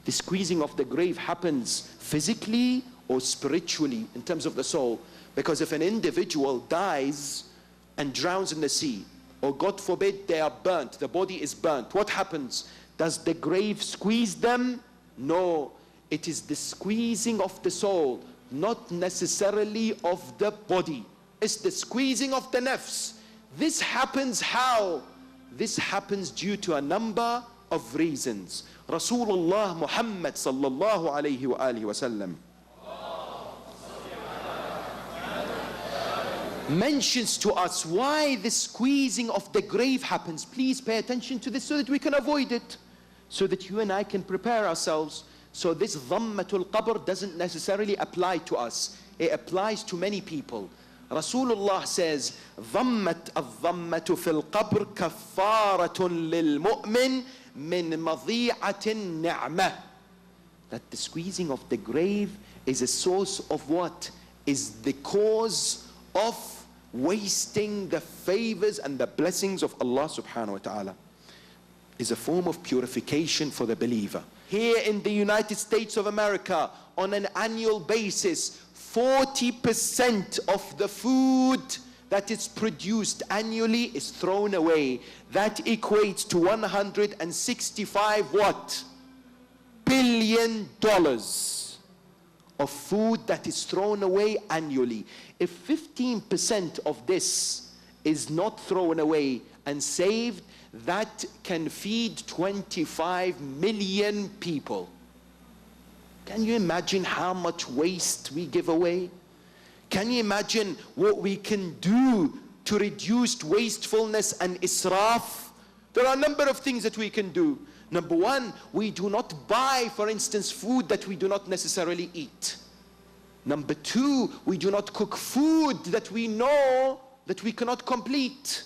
The squeezing of the grave happens physically or spiritually in terms of the soul. Because if an individual dies and drowns in the sea, or God forbid they are burnt, the body is burnt, what happens? Does the grave squeeze them? No, it is the squeezing of the soul, not necessarily of the body. It's the squeezing of the nafs. This happens how? This happens due to a number of reasons. Rasulullah Muhammad sallallahu alayhi wa alihi wa sallam mentions to us why the squeezing of the grave happens. Please pay attention to this so that we can avoid it, so that you and I can prepare ourselves. So this dhammatul qabr doesn't necessarily apply to us. It applies to many people. Rasulullah says, ضمت الضمة في القبر كفارة للمؤمن من مضيعة النعمة. That the squeezing of the grave is a source of what? Is the cause of wasting the favors and the blessings of Allah subhanahu wa ta'ala. Is a form of purification for the believer. Here in the United States of America, on an annual basis, 40% of the food that is produced annually is thrown away. That equates to 165 what? $billion of food that is thrown away annually. If 15% of this is not thrown away and saved, that can feed 25 million people. Can you imagine how much waste we give away? Can you imagine what we can do to reduce wastefulness and israf? There are a number of things that we can do. Number one, we do not buy, for instance, food that we do not necessarily eat. Number two, we do not cook food that we know that we cannot complete.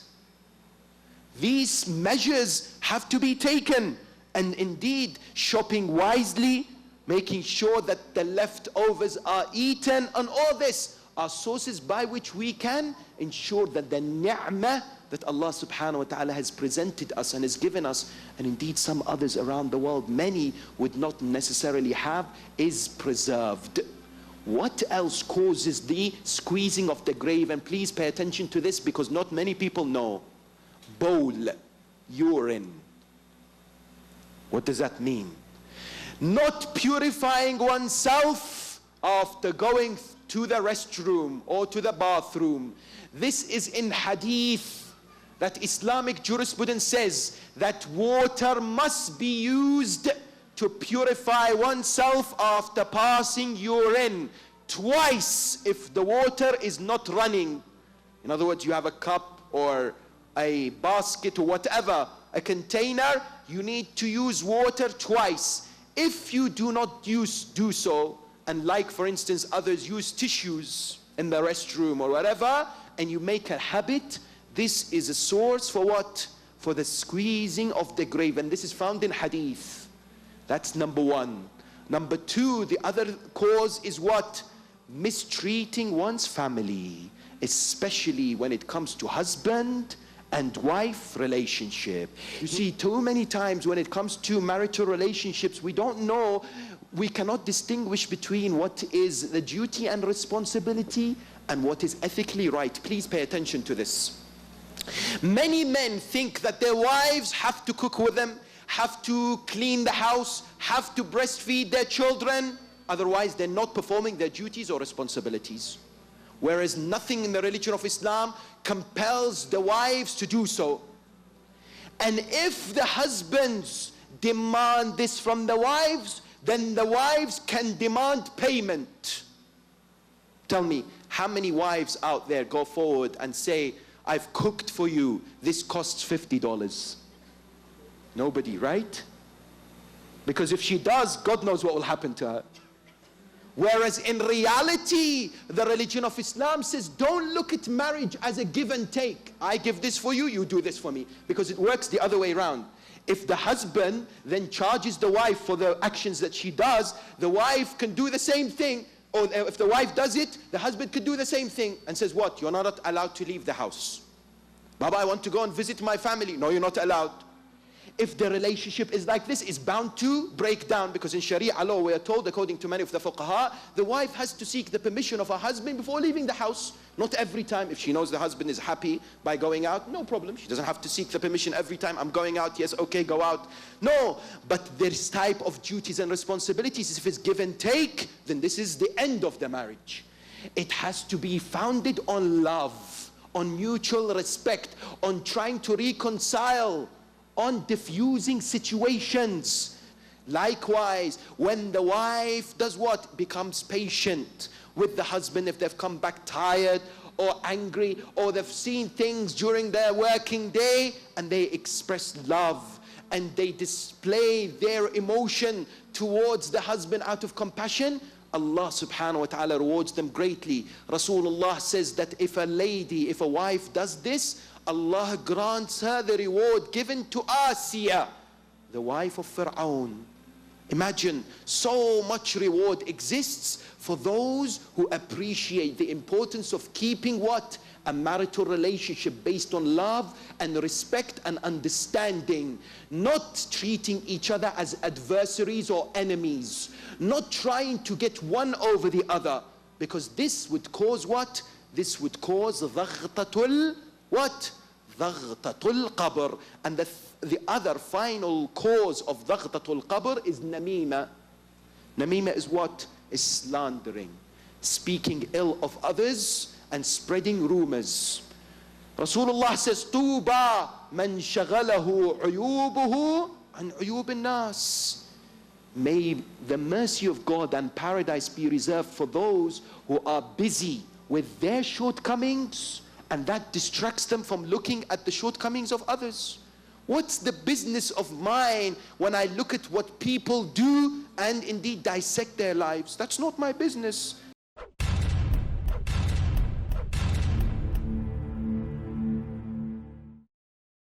These measures have to be taken. And indeed, shopping wisely, making sure that the leftovers are eaten, and all this are sources by which we can ensure that the ni'mah that Allah subhanahu wa ta'ala has presented us and has given us, and indeed some others around the world, many would not necessarily have, is preserved. What else causes the squeezing of the grave? And please pay attention to this because not many people know. Bowl, urine. What does that mean? Not purifying oneself after going to the restroom or to the bathroom. This is in hadith that Islamic jurisprudence says that water must be used to purify oneself after passing urine twice if the water is not running. In other words, you have a cup or a basket or whatever, a container, you need to use water twice. If you do not do so, and like for instance others use tissues in the restroom or whatever, and you make a habit, this is a source for what? For the squeezing of the grave. And this is found in hadith. That's number one. Number two, the other cause is what? Mistreating one's family, especially when it comes to husband and wife relationship. You see, too many times when it comes to marital relationships, we don't know, we cannot distinguish between what is the duty and responsibility and what is ethically right. Please pay attention to this. Many men think that their wives have to cook with them, have to clean the house, have to breastfeed their children, otherwise they're not performing their duties or responsibilities. Whereas nothing in the religion of Islam compels the wives to do so. And if the husbands demand this from the wives, then the wives can demand payment. Tell me, how many wives out there go forward and say, I've cooked for you, this costs $50? Nobody, right? Because if she does, God knows what will happen to her. Whereas in reality, the religion of Islam says, don't look at marriage as a give and take. I give this for you, you do this for me. Because it works the other way around. If the husband then charges the wife for the actions that she does, the wife can do the same thing. Or if the wife does it, the husband could do the same thing and says, what? You're not allowed to leave the house. Baba, I want to go and visit my family. No, you're not allowed. if the relationship is like this, is bound to break down, because in Sharia law we are told, according to many of the fuqaha, the wife has to seek the permission of her husband before leaving the house. Not every time. If she knows the husband is happy by going out, no problem. She doesn't have to seek the permission every time. I'm going out, yes, okay, go out. No, but this type of duties and responsibilities, if it's give and take, then this is the end of the marriage. It has to be founded on love, on mutual respect, on trying to reconcile, on diffusing situations. Likewise, when the wife does what? Becomes patient with the husband if they've come back tired or angry, or they've seen things during their working day, and they express love and they display their emotion towards the husband out of compassion, Allah subhanahu wa ta'ala rewards them greatly. Rasulullah says that if a wife does this, Allah grants her the reward given to Asiya, the wife of Fir'aun. Imagine, so much reward exists for those who appreciate the importance of keeping what? A marital relationship based on love and respect and understanding. Not treating each other as adversaries or enemies. Not trying to get one over the other. Because this would cause what? This would cause dhaghtatul what? Dhaghtatul qabr. And the other final cause of dhaghtatul qabr is namima. Namima is what? Is slandering. Speaking ill of others and spreading rumors. Rasulullah says, Tuba man shaghalahu uyubuhu an uyub nas. May the mercy of God and paradise be reserved for those who are busy with their shortcomings, and that distracts them from looking at the shortcomings of others. What's the business of mine when I look at what people do and indeed dissect their lives? That's not my business.